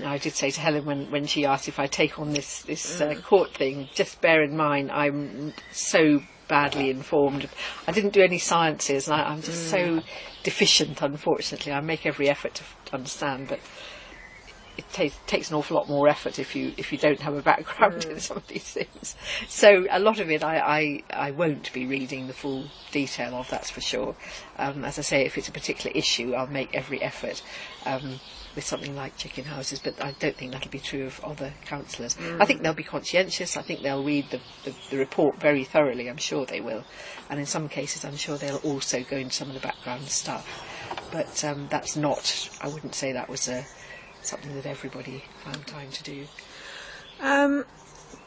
I did say to Helen when she asked if I take on this court thing, just bear in mind I'm so badly informed. I didn't do any sciences, and I'm just so deficient, unfortunately. I make every effort to understand, but it takes an awful lot more effort if you don't have a background in some of these things. So a lot of it I won't be reading the full detail of, that's for sure. As I say, if it's a particular issue, I'll make every effort with something like chicken houses, but I don't think that'll be true of other councillors. I think they'll be conscientious. I think they'll read the report very thoroughly. I'm sure they will, and in some cases I'm sure they'll also go into some of the background stuff, but that's not, I wouldn't say that was something that everybody found time to do.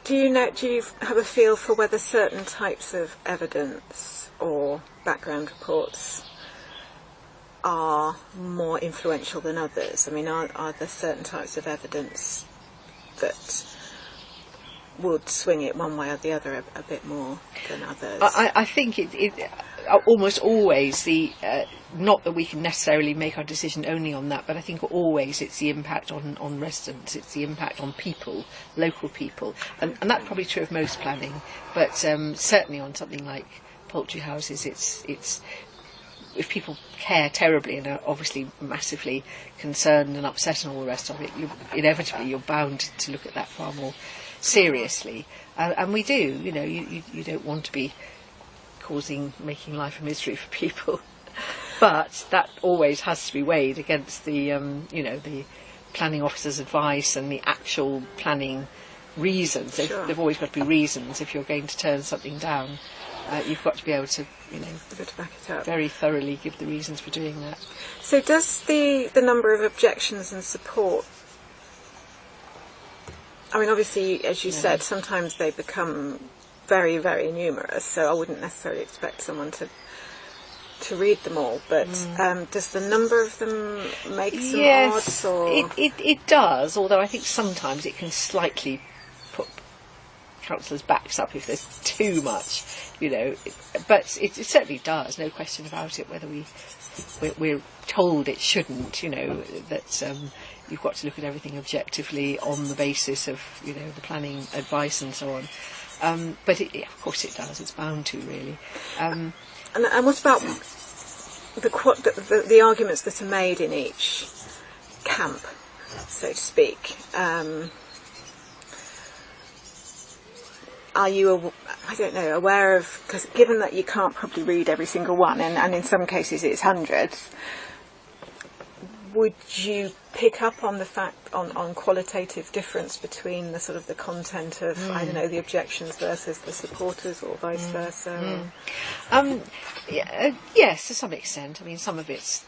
Do you have a feel for whether certain types of evidence or background reports are more influential than others? I mean, are there certain types of evidence that would swing it one way or the other a bit more than others? I think it almost always not that we can necessarily make our decision only on that, but I think always it's the impact on residents, it's the impact on people, local people, and that's probably true of most planning, but certainly on something like poultry houses, it's if people care terribly and are obviously massively concerned and upset and all the rest of it, inevitably you're bound to look at that far more seriously, and we do. You don't want to be making life a misery for people, but that always has to be weighed against the the planning officer's advice and the actual planning reasons. Sure. There've always got to be reasons. If you're going to turn something down, you've got to be able to back it up, very thoroughly give the reasons for doing that. So does the number of objections and support, I mean, obviously, as you said, sometimes they become very, very numerous, so I wouldn't necessarily expect someone to read them all, but does the number of them make some odds? Or? It does, although I think sometimes it can slightly put councillors' backs up if there's too much, but it certainly does, no question about it, whether we're told it shouldn't, that you've got to look at everything objectively on the basis of, the planning advice and so on. But of course it does. It's bound to, really. And what about the arguments that are made in each camp, so to speak? Are you, aware of? Because given that you can't probably read every single one, and in some cases it's hundreds, would you pick up on the fact on qualitative difference between the sort of the content of the objections versus the supporters, or vice versa? Yes, to some extent. I mean, some of it's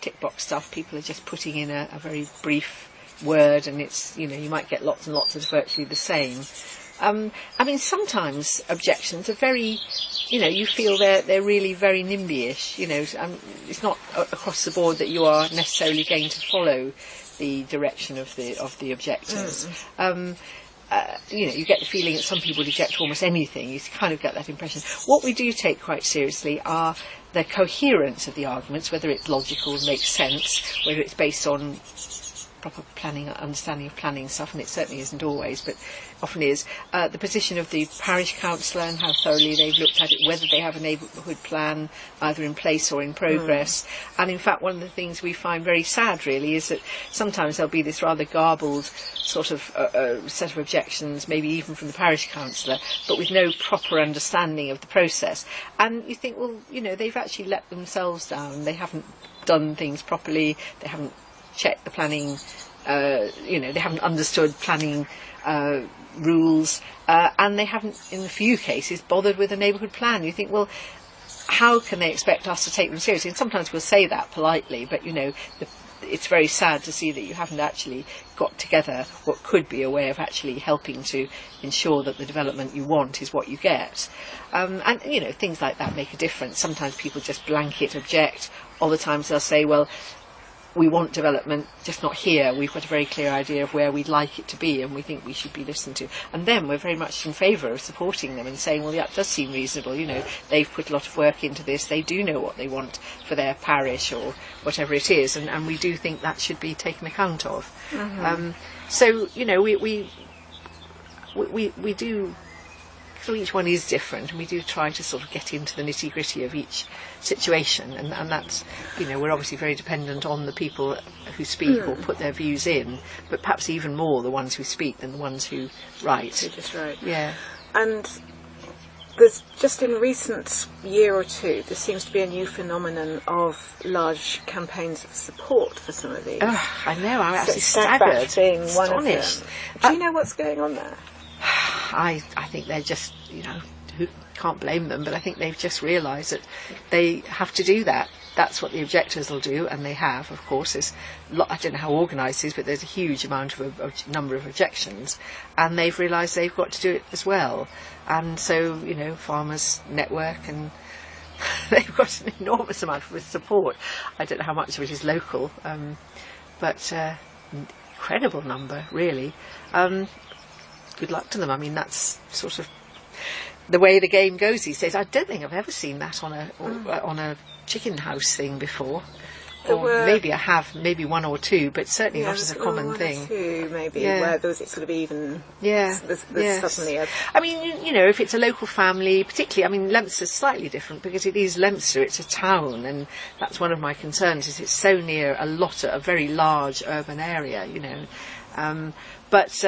tick box stuff. People are just putting in a very brief word, and it's you might get lots and lots of virtually the same. I mean, sometimes objections are very, you feel they're really very NIMBY-ish. It's not across the board that you are necessarily going to follow the direction of the objectors. You get the feeling that some people reject almost anything. You kind of get that impression. What we do take quite seriously are the coherence of the arguments, whether it's logical and makes sense, whether it's based on proper planning, understanding of planning stuff, and it certainly isn't always, but often is, the position of the parish councillor and how thoroughly they've looked at it, whether they have a neighbourhood plan either in place or in progress. And in fact, one of the things we find very sad, really, is that sometimes there'll be this rather garbled sort of set of objections, maybe even from the parish councillor, but with no proper understanding of the process. And you think, well, they've actually let themselves down. They haven't done things properly. They haven't checked the planning, they haven't understood planning rules, and they haven't, in a few cases, bothered with a neighbourhood plan. You think, well, how can they expect us to take them seriously? And sometimes we'll say that politely, but it's very sad to see that you haven't actually got together what could be a way of actually helping to ensure that the development you want is what you get. And things like that make a difference. Sometimes people just blanket object. Other times they'll say, well, we want development, just not here. We've got a very clear idea of where we'd like it to be, and we think we should be listened to. And then we're very much in favour of supporting them and saying, well, that does seem reasonable. You know, they've put a lot of work into this. They do know what they want for their parish or whatever it is, and we do think that should be taken account of. So, you know, we do. So each one is different, and we do try to sort of get into the nitty-gritty of each situation, and that's, you know, we're obviously very dependent on the people who speak or put their views in, but perhaps even more the ones who speak than the ones who write. Who just write. Yeah. And there's just in recent year or two, there seems to be a new phenomenon of large campaigns of support for some of these. Oh, I know, I'm absolutely Stackback being one of them. astonished. Do you know what's going on there? I think they're just, you know, who can't blame them, but I think they've just realised that they have to do that. That's what the objectors will do, and they have, of course. There's I don't know how organised it is, but there's a huge amount of number of objections, and they've realised they've got to do it as well. And so, you know, Farmers Network, and they've got an enormous amount of support. I don't know how much of it is local, but incredible number, really. Good luck to them. I mean, that's sort of the way the game goes these days. I don't think I've ever seen that on a chicken house thing before. Or maybe I have, maybe one or two, but certainly not as a common thing. One or two, maybe, where there was it sort of even. Yeah. There's suddenly I mean, you know, if it's a local family, particularly, I mean, Leominster's slightly different because it is Leominster, it's a town, and that's one of my concerns, is it's so near a very large urban area, you know. But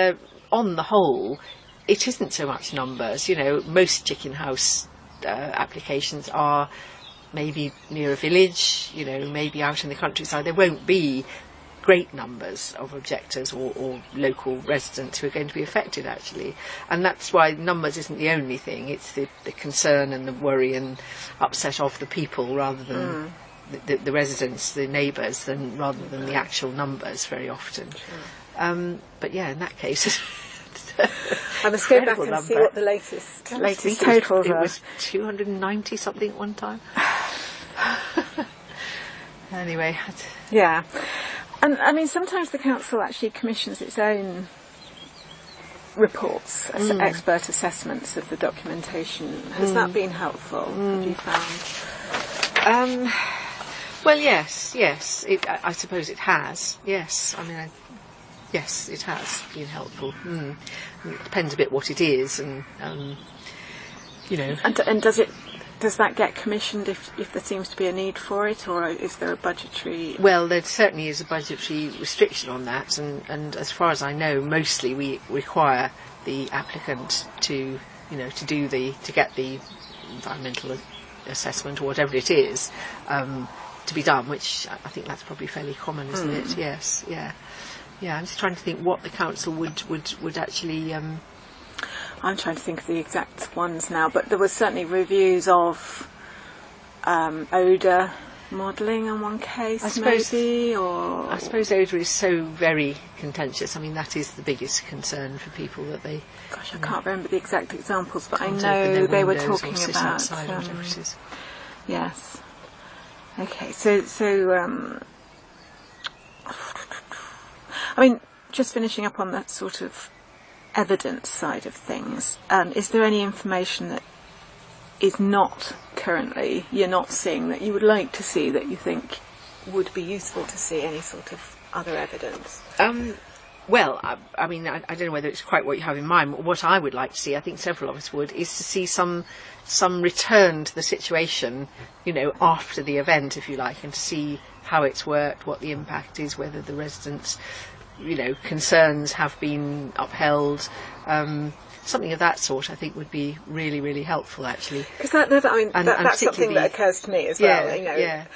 on the whole, it isn't so much numbers. You know, most chicken house applications are maybe near a village, you know, maybe out in the countryside. There won't be great numbers of objectors or local residents who are going to be affected, actually. And that's why numbers isn't the only thing. It's the concern and the worry and upset of the people rather than the residents, the neighbours, rather than the actual numbers very often. Sure. But yeah, in that case, I must go back and see what the latest totals are. It was 290 something at one time. Anyway. Yeah. And I mean, sometimes the council actually commissions its own reports, expert assessments of the documentation. Has that been helpful? Have you found? Well, yes. I suppose it has. Yes, I mean, yes, it has been helpful. It depends a bit what it is, and you know. And does that get commissioned if there seems to be a need for it, or is there a budgetary? Well, there certainly is a budgetary restriction on that, and as far as I know, mostly we require the applicant to get the environmental assessment or whatever it is to be done, which I think that's probably fairly common, isn't it? Yes, yeah. I'm just trying to think what the council would actually. I'm trying to think of the exact ones now, but there was certainly reviews of odour modelling in one case, I suppose odour is so very contentious. I mean, that is the biggest concern for people, that they. Gosh, I can't remember the exact examples, but I know they were talking about. Whatever it is. Yes. Okay, so. I mean, just finishing up on that sort of evidence side of things, is there any information that is not currently, you're not seeing, that you would like to see, that you think would be useful to see, any sort of other evidence? Well, I mean, I don't know whether it's quite what you have in mind. What I would like to see, I think several of us would, is to see some return to the situation, you know, after the event, if you like, and to see how it's worked, what the impact is, whether the residents' concerns have been upheld. Something of that sort, I think, would be really, really helpful, actually. Because that's something that occurs to me as well. Yeah.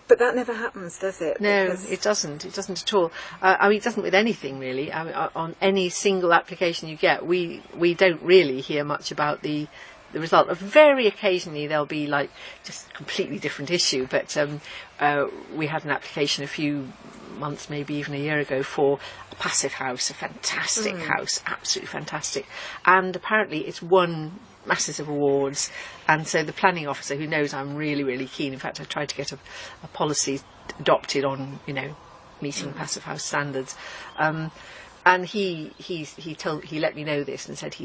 But that never happens, does it? No, it doesn't. It doesn't at all. I mean, it doesn't with anything, really. I mean, on any single application you get, we don't really hear much about the result. Very occasionally there'll be just a completely different issue, but we had an application a few months, maybe even a year ago, for a passive house, a fantastic house, absolutely fantastic, and apparently it's won masses of awards, and so the planning officer, who knows I'm really, really keen, in fact I tried to get a policy adopted on, meeting Passive House standards. And he let me know this and said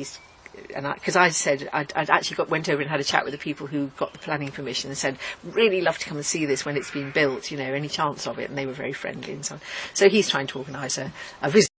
because I said I'd actually went over and had a chat with the people who got the planning permission and said, really love to come and see this when it's been built, any chance of it, and they were very friendly and so on. So he's trying to organise a visit